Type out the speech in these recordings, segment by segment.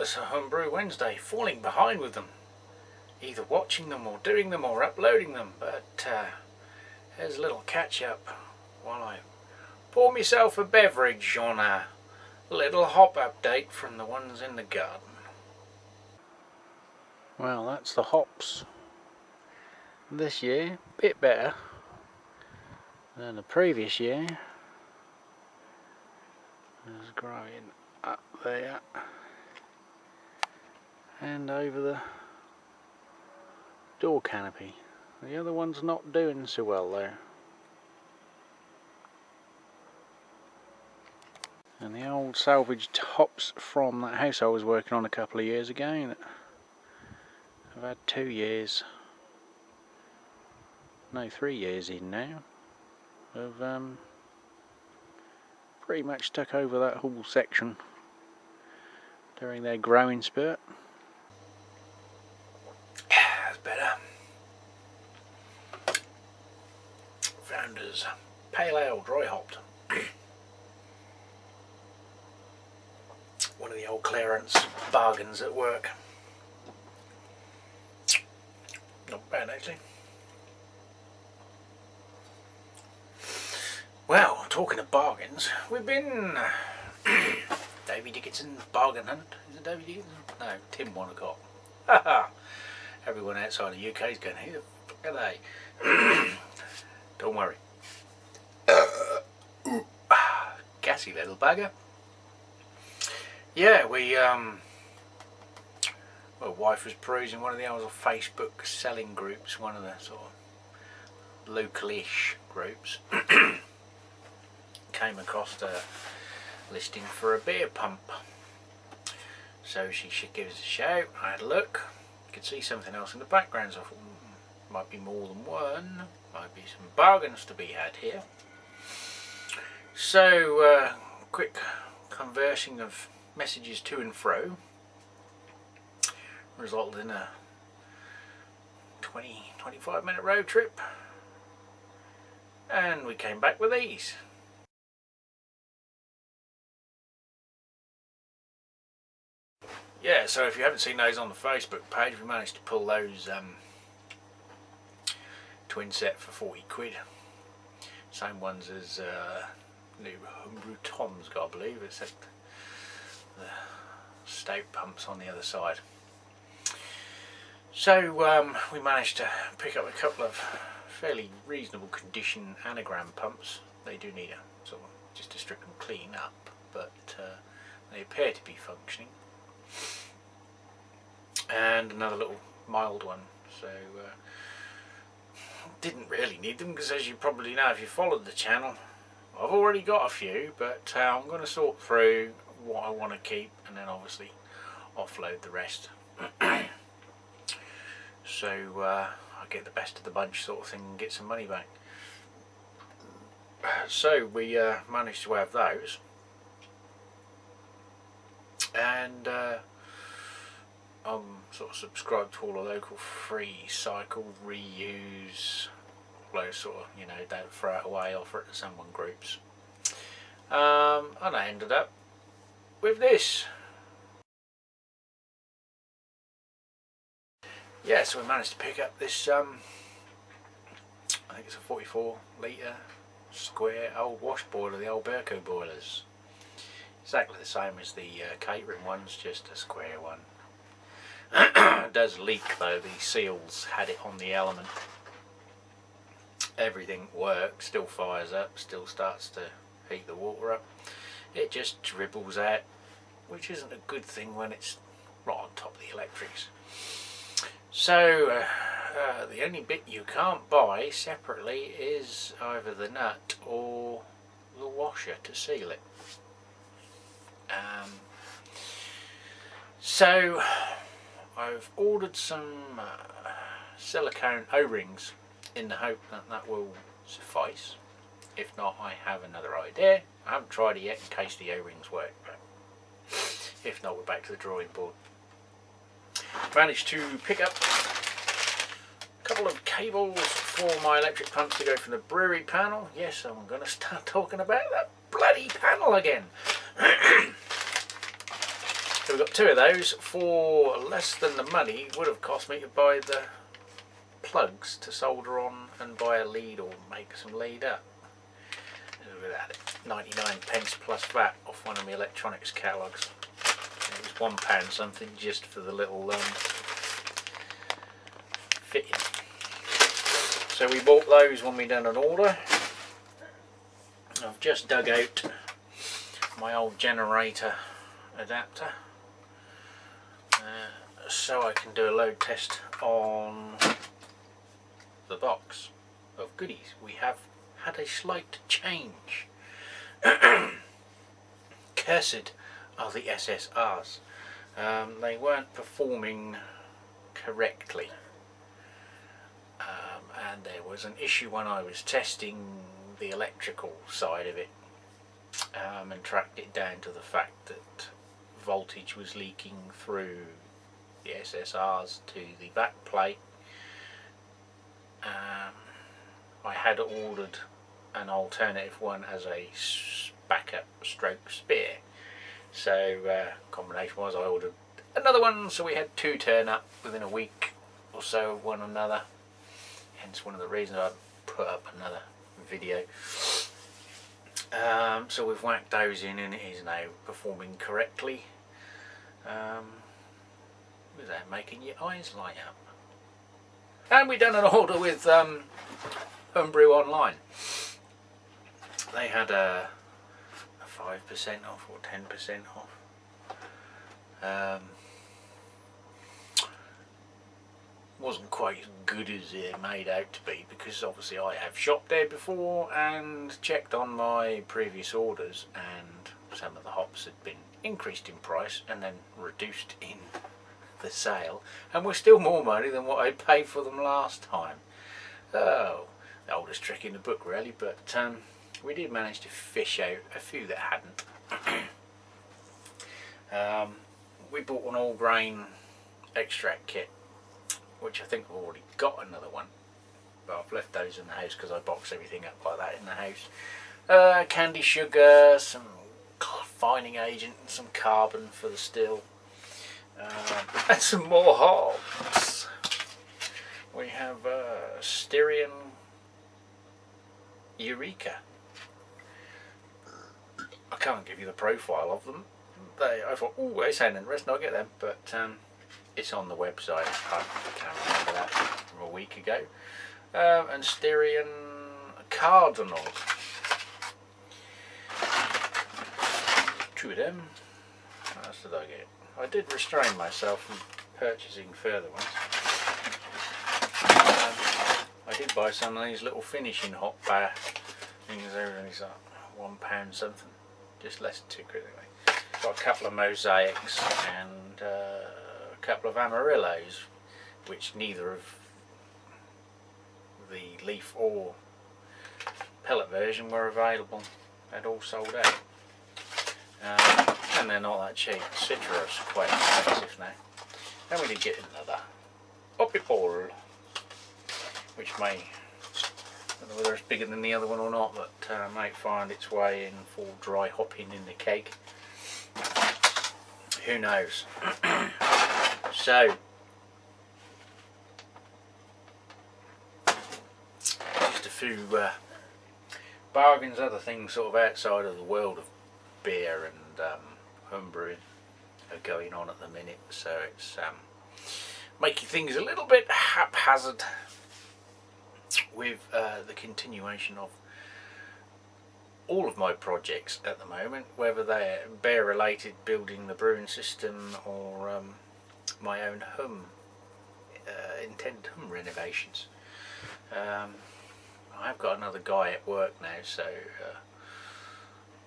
thoughtless of Homebrew Wednesday, falling behind with them, either watching them or doing them or uploading them, but here's a little catch up while I pour myself a beverage on a little hop update from the ones in the garden. Well, that's the hops this year, a bit better than the previous year. It's growing up there and over the door canopy. The other one's not doing so well there. And the old salvaged hops from that house I was working on a couple of years ago that I've had 2 years, no 3 years in now, of pretty much took over that whole section during their growing spurt. That's better. Founders Pale Ale dry hopped. One of the old clearance bargains at work. Not bad actually. Well, talking of bargains, we've been Davy Dickinson's bargain hunt. Is it Davy Dickinson? No, Tim Wanacott. Haha. Everyone outside the UK is going, who the fuck are they? Don't worry. Gassy little bugger. Yeah, well, wife was perusing one of the old Facebook selling groups, one of the sort of local-ish groups. Came across a listing for a beer pump, so she should give us a shout. I had a look, could see something else in the background, so I thought might be more than one, might be some bargains to be had here. So quick conversing of messages to and fro resulted in a 20-25 minute road trip, and we came back with these. Yeah, so if you haven't seen those on the Facebook page, we managed to pull those twin set for 40 quid. Same ones as new Homebrew Tom's got, I believe, except the stout pumps on the other side. So we managed to pick up a couple of fairly reasonable condition anagram pumps. They do need a sort of just a strict and clean up, but they appear to be functioning. And another little mild one, so didn't really need them because, as you probably know if you followed the channel, I've already got a few, but I'm going to sort through what I want to keep and then obviously offload the rest. So I get the best of the bunch sort of thing and get some money back. So we managed to have those, and I'm sort of subscribed to all the local free cycle, reuse, all those sort of, you know, don't throw it away, offer it to someone groups. And I ended up with this. Yeah, so we managed to pick up this, I think it's a 44 litre square old wash boiler, the old Berco boilers. Exactly the same as the catering ones, just a square one. It does leak though, the seals had it on the element. Everything works, still fires up, still starts to heat the water up. It just dribbles out, which isn't a good thing when it's right on top of the electrics. So the only bit you can't buy separately is either the nut or the washer to seal it. So I've ordered some silicone O-rings in the hope that that will suffice. If not, I have another idea. I haven't tried it yet in case the O-rings work, but if not, we're back to the drawing board. Managed to pick up a couple of cables for my electric pumps to go from the brewery panel. Yes, I'm going to start talking about that bloody panel again. So we've got 2 of those for less than the money it would have cost me to buy the plugs to solder on and buy a lead or make some lead up. Look at that, 99 pence plus VAT off one of my electronics catalogues. It was £1 something just for the little fitting. So we bought those when we done an order. I've just dug out my old generator adapter so I can do a load test on the box of goodies. We have had a slight change. Cursed are the SSRs. They weren't performing correctly, and there was an issue when I was testing the electrical side of it, and tracked it down to the fact that voltage was leaking through the SSRs to the back plate. I had ordered an alternative one as a backup stroke spare, so combination was I ordered another one, so we had 2 turn up within a week or so of one another, hence one of the reasons I put up another video. So we've whacked those in and it is now performing correctly without making your eyes light up. And we done an order with Homebrew Online. They had a 5% off or 10% off. Wasn't quite as good as they're made out to be, because obviously I have shopped there before and checked on my previous orders, and some of the hops had been increased in price and then reduced in the sale, and were still more money than what I paid for them last time. Oh, the oldest trick in the book really, but we did manage to fish out a few that hadn't. We bought an all grain extract kit, which I think I've already got another one, but I've left those in the house because I box everything up like that in the house. Candy sugar, some fining agent and some carbon for the still, and some more hops. We have Styrian Eureka. I can't give you the profile of them. I thought, oh, they sound interesting, I'll get them, but it's on the website. I can't remember that from a week ago. And Styrian Cardinal. 2 of them. What else did I get? I did restrain myself from purchasing further ones. I did buy some of these little finishing hot bar things over, and it's like £1 something, just less than £2 anyway. Got a couple of mosaics and a couple of Amarillos, which neither of the leaf or pellet version were available. They'd all sold out. And they're not that cheap. Citra is quite expensive now. Then we did get another Hoppy Ball, which may, I don't know whether it's bigger than the other one or not, but might find its way in for dry hopping in the keg. Who knows? So, just a few bargains, other things sort of outside of the world of beer and homebrewing are going on at the minute, so it's making things a little bit haphazard with the continuation of all of my projects at the moment, whether they're beer related, building the brewing system, or my own home, intended home renovations. I've got another guy at work now, so it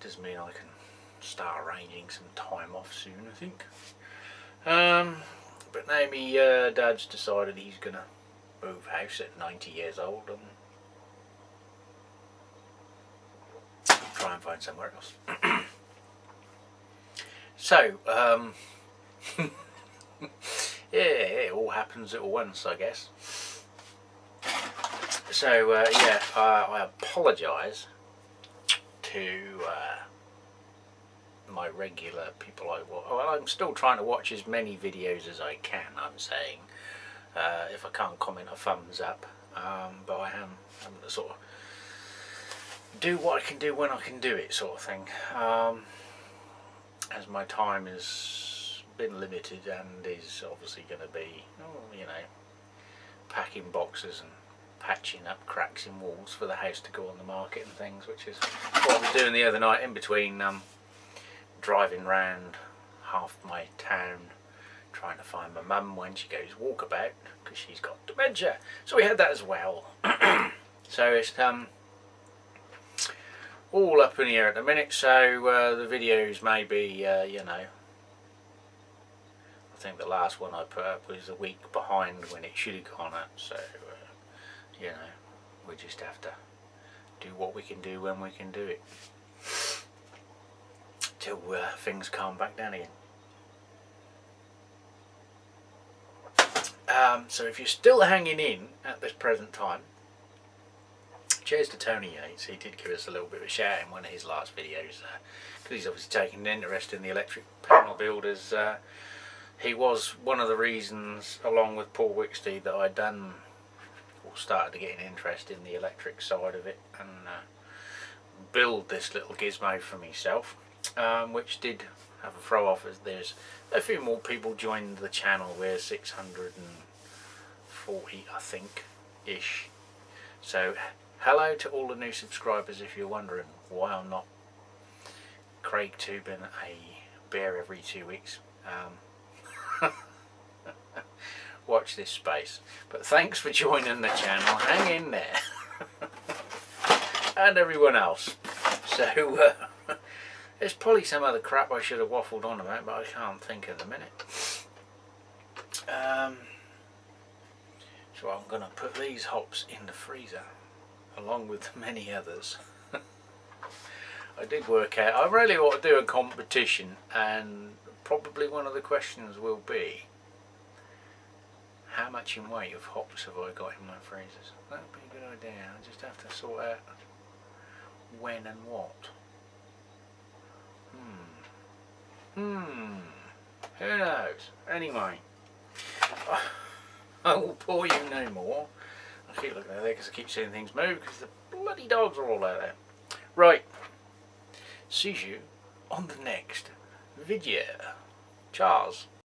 does mean I can start arranging some time off soon, I think. But now my dad's decided he's going to move house at 90 years old and try and find somewhere else. So, yeah, it all happens at once, I guess. So, yeah, I apologise to my regular people I watch. Well, I'm still trying to watch as many videos as I can, I'm saying. If I can't comment, a thumbs up. But I am having to sort of do what I can do when I can do it, sort of thing. As my time has been limited and is obviously going to be, you know, packing boxes and patching up cracks in walls for the house to go on the market and things, which is what I was doing the other night in between driving round half my town trying to find my mum when she goes walkabout because she's got dementia. So we had that as well. So it's all up in the air at the minute, so the videos may be, you know, I think the last one I put up was a week behind when it should have gone up, so you know, we just have to do what we can do when we can do it till things calm back down again. So if you're still hanging in at this present time, cheers to Tony Yates. He did give us a little bit of a shout in one of his last videos because he's obviously taken an interest in the electric panel builders. He was one of the reasons, along with Paul Wicksteed, that I'd done or started to get an interest in the electric side of it and build this little gizmo for myself, which did have a throw off as there's a few more people joined the channel. We're 640, I think, ish. So hello to all the new subscribers. If you're wondering why I'm not Craig tubing a beer every 2 weeks, watch this space. But thanks for joining the channel. Hang in there. And everyone else. So there's probably some other crap I should have waffled on about, but I can't think at the minute. So I'm going to put these hops in the freezer along with many others. I did work out I really ought to do a competition, and probably one of the questions will be, how much in weight of hops have I got in my freezers? That would be a good idea. I just have to sort out when and what. Who knows? Anyway, I will bore you no more. I keep looking at there because I keep seeing things move because the bloody dogs are all out there. Right. See you on the next video. Cheers.